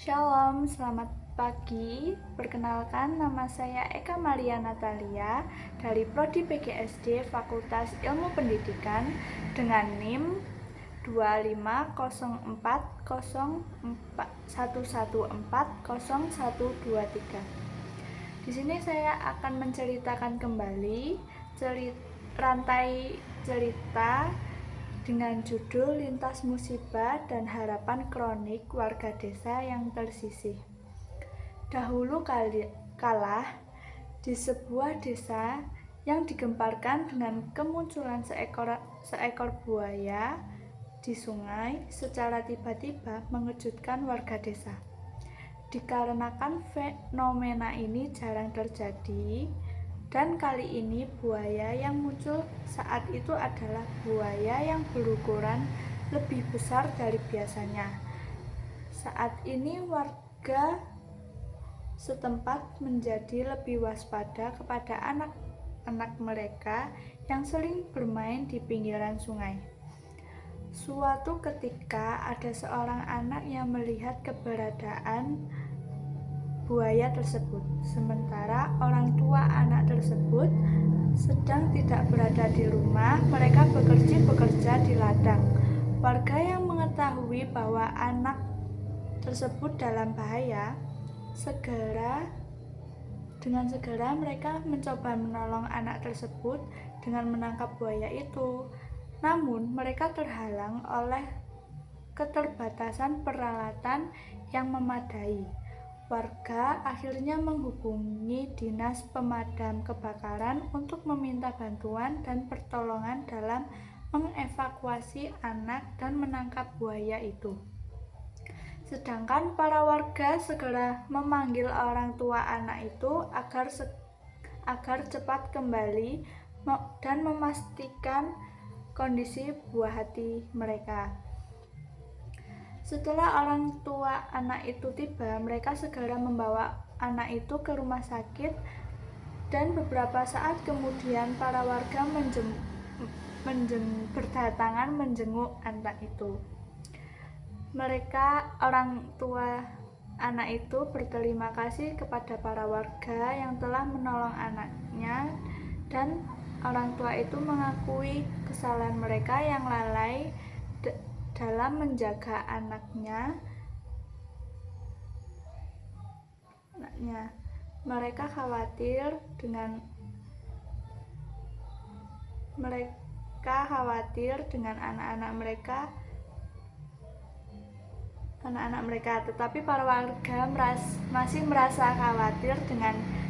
Shalom, selamat pagi. Perkenalkan, nama saya Eka Maria Natalia dari Prodi PGSD Fakultas Ilmu Pendidikan dengan NIM 2504041140123. Di sini saya akan menceritakan kembali rantai cerita dengan judul Lintas Musibah dan Harapan Kronik Warga Desa yang Tersisih. Dahulu kala, di sebuah desa yang digemparkan dengan kemunculan seekor buaya di sungai secara tiba-tiba mengejutkan warga desa. Dikarenakan fenomena ini jarang terjadi, dan kali ini buaya yang muncul saat itu adalah buaya yang berukuran lebih besar dari biasanya. Saat ini warga setempat menjadi lebih waspada kepada anak-anak mereka yang sering bermain di pinggiran sungai. Suatu ketika ada seorang anak yang melihat keberadaan buaya tersebut, sementara orang tua anak tersebut sedang tidak berada di rumah. Mereka bekerja di ladang. Warga yang mengetahui bahwa anak tersebut dalam bahaya, dengan segera mereka mencoba menolong anak tersebut dengan menangkap buaya itu. Namun mereka terhalang oleh keterbatasan peralatan yang memadai. Warga akhirnya menghubungi dinas pemadam kebakaran untuk meminta bantuan dan pertolongan dalam mengevakuasi anak dan menangkap buaya itu. Sedangkan para warga segera memanggil orang tua anak itu agar cepat kembali dan memastikan kondisi buah hati mereka. Setelah orang tua anak itu tiba, mereka segera membawa anak itu ke rumah sakit, dan beberapa saat kemudian para warga berdatangan menjenguk anak itu. Orang tua anak itu berterima kasih kepada para warga yang telah menolong anaknya, dan orang tua itu mengakui kesalahan mereka yang lalai dalam menjaga anaknya. Mereka khawatir dengan anak-anak mereka, tetapi para warga masih merasa khawatir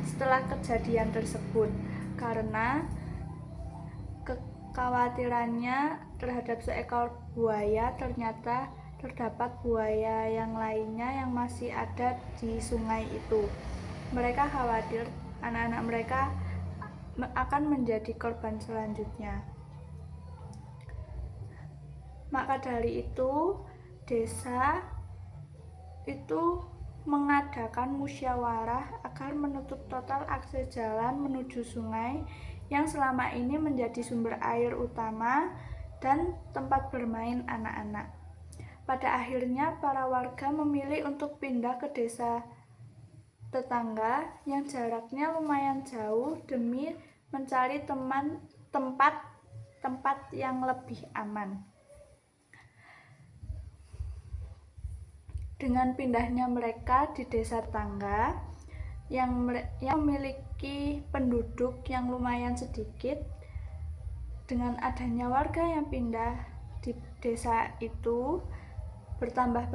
setelah kejadian tersebut, karena kekhawatirannya terhadap seekor buaya, ternyata terdapat buaya yang lainnya yang masih ada di sungai itu. Mereka khawatir anak-anak mereka akan menjadi korban selanjutnya. Maka dari itu, desa itu mengadakan musyawarah agar menutup total akses jalan menuju sungai yang selama ini menjadi sumber air utama dan tempat bermain anak-anak. Pada akhirnya para warga memilih untuk pindah ke desa tetangga yang jaraknya lumayan jauh demi mencari tempat yang lebih aman. Dengan pindahnya mereka di desa tetangga yang memiliki penduduk yang lumayan sedikit, dengan adanya warga yang pindah di desa itu, bertambah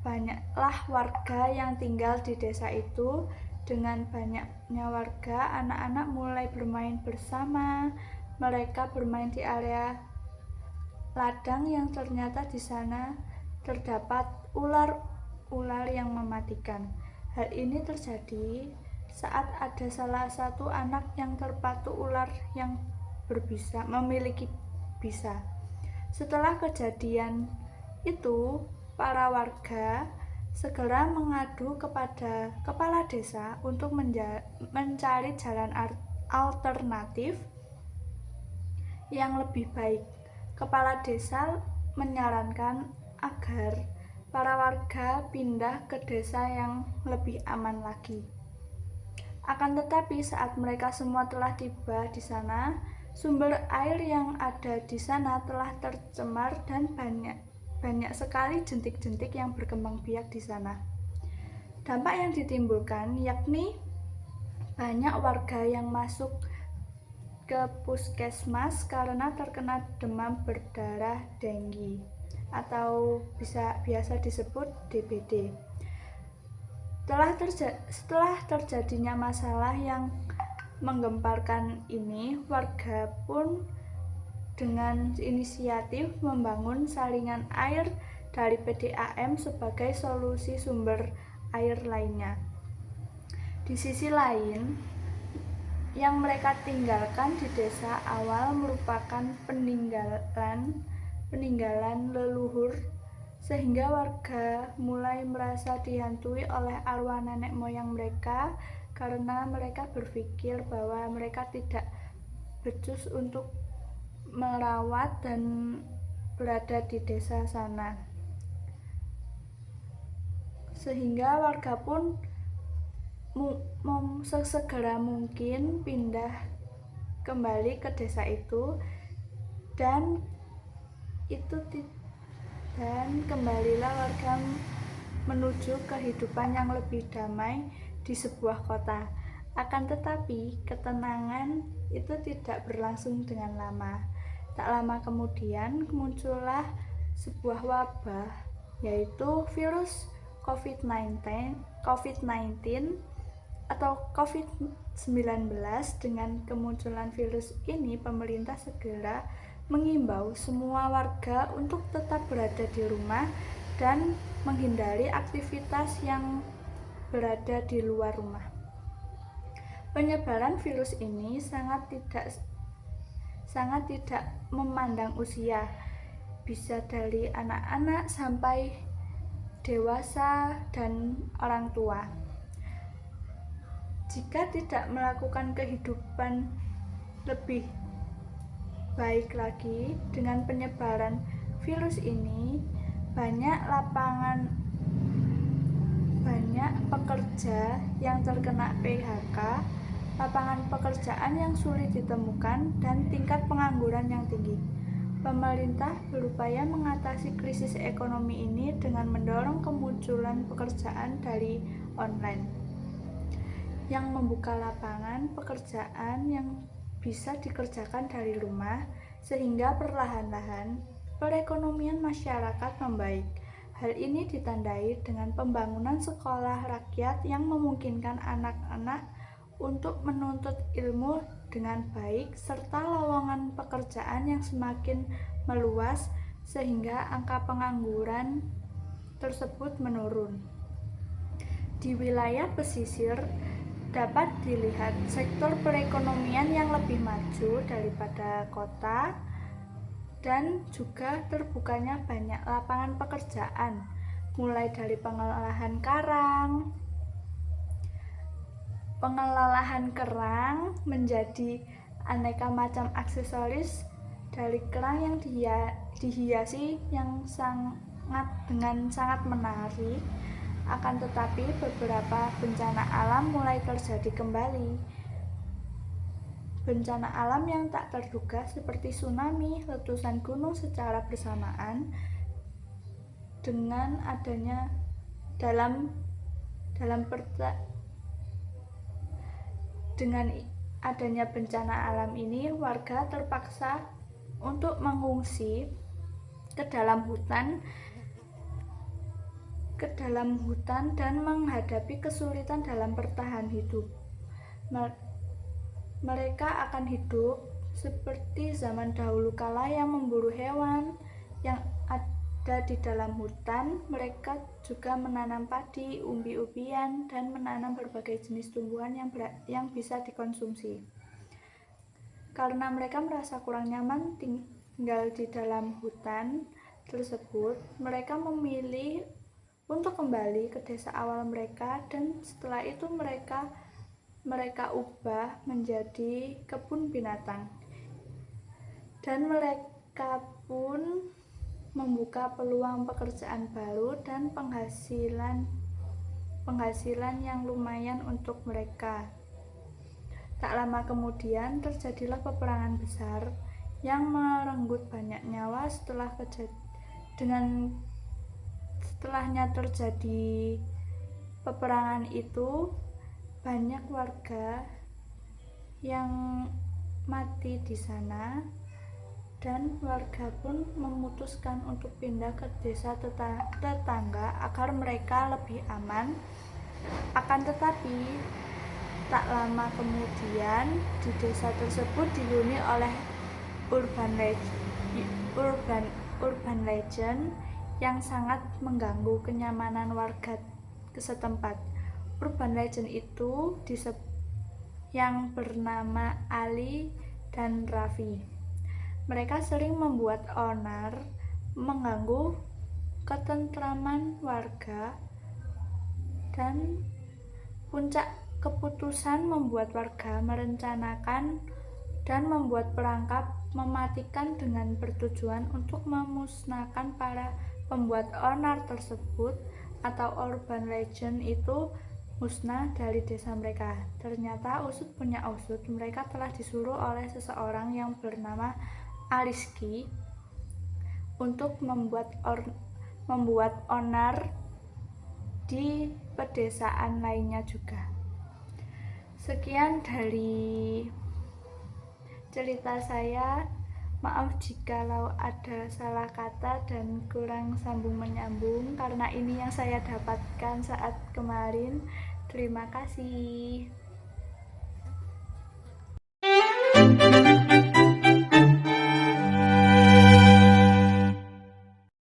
banyaklah warga yang tinggal di desa itu. Dengan banyaknya warga, anak-anak mulai bermain bersama. Mereka bermain di area ladang yang ternyata di sana terdapat ular yang mematikan. Hal ini terjadi saat ada salah satu anak yang terpatuk ular yang memiliki bisa. Setelah kejadian itu, para warga segera mengadu kepada kepala desa untuk mencari jalan alternatif yang lebih baik. Kepala desa menyarankan agar para warga pindah ke desa yang lebih aman lagi. Akan tetapi saat mereka semua telah tiba di sana, sumber air yang ada di sana telah tercemar dan banyak sekali jentik-jentik yang berkembang biak di sana. Dampak yang ditimbulkan yakni banyak warga yang masuk ke puskesmas karena terkena demam berdarah denggi atau biasa disebut DBD. Setelah terjadinya masalah yang menggemparkan ini, warga pun dengan inisiatif membangun saringan air dari PDAM sebagai solusi sumber air lainnya. Di sisi lain, yang mereka tinggalkan di desa awal merupakan peninggalan leluhur, sehingga warga mulai merasa dihantui oleh arwah nenek moyang mereka karena mereka berpikir bahwa mereka tidak becus untuk merawat dan berada di desa sana. Sehingga warga pun sesegera mungkin pindah kembali ke desa itu dan kembalilah warga menuju kehidupan yang lebih damai di sebuah kota. Akan tetapi ketenangan itu tidak berlangsung dengan lama. Tak lama kemudian muncullah sebuah wabah, yaitu virus COVID-19 atau COVID-19. Dengan kemunculan virus ini, pemerintah segera mengimbau semua warga untuk tetap berada di rumah dan menghindari aktivitas yang berada di luar rumah. Penyebaran virus ini sangat tidak memandang usia, bisa dari anak-anak sampai dewasa dan orang tua. Jika tidak melakukan kehidupan lebih baik lagi dengan penyebaran virus ini, banyak pekerja yang terkena PHK, lapangan pekerjaan yang sulit ditemukan, dan tingkat pengangguran yang tinggi. Pemerintah berupaya mengatasi krisis ekonomi ini dengan mendorong kemunculan pekerjaan dari online, yang membuka lapangan pekerjaan yang bisa dikerjakan dari rumah, sehingga perlahan-lahan perekonomian masyarakat membaik. Hal ini ditandai dengan pembangunan sekolah rakyat yang memungkinkan anak-anak untuk menuntut ilmu dengan baik, serta lowongan pekerjaan yang semakin meluas sehingga angka pengangguran tersebut menurun. Di wilayah pesisir dapat dilihat sektor perekonomian yang lebih maju daripada kota dan juga terbukanya banyak lapangan pekerjaan, mulai dari pengolahan kerang menjadi aneka macam aksesoris dari kerang yang dihiasi yang dengan sangat menarik. Akan tetapi beberapa bencana alam mulai terjadi kembali. Bencana alam yang tak terduga seperti tsunami, letusan gunung secara bersamaan dengan adanya bencana alam ini, warga terpaksa untuk mengungsi ke dalam hutan dan menghadapi kesulitan dalam bertahan hidup. Mereka akan hidup seperti zaman dahulu kala yang memburu hewan yang ada di dalam hutan. Mereka juga menanam padi, umbi-umbian, dan menanam berbagai jenis tumbuhan yang bisa dikonsumsi. Karena mereka merasa kurang nyaman tinggal di dalam hutan tersebut, mereka memilih untuk kembali ke desa awal mereka, dan setelah itu mereka ubah menjadi kebun binatang, dan mereka pun membuka peluang pekerjaan baru dan penghasilan yang lumayan untuk mereka. Tak lama kemudian terjadilah peperangan besar yang merenggut banyak nyawa. Setelahnya terjadi peperangan itu, banyak warga yang mati di sana, dan warga pun memutuskan untuk pindah ke desa tetangga agar mereka lebih aman. Akan tetapi, tak lama kemudian di desa tersebut dihuni oleh urban legend yang sangat mengganggu kenyamanan warga setempat. Urban legend itu yang bernama Ali dan Raffi. Mereka sering membuat onar, mengganggu ketentraman warga, dan puncak keputusan membuat warga merencanakan dan membuat perangkap mematikan dengan bertujuan untuk memusnahkan para pembuat onar tersebut, atau urban legend itu musnah dari desa mereka. Ternyata usut punya usut, mereka telah disuruh oleh seseorang yang bernama Aliski untuk membuat onar di pedesaan lainnya juga. Sekian dari cerita saya. Maaf jikalau ada salah kata dan kurang sambung menyambung, karena ini yang saya dapatkan saat kemarin. Terima kasih.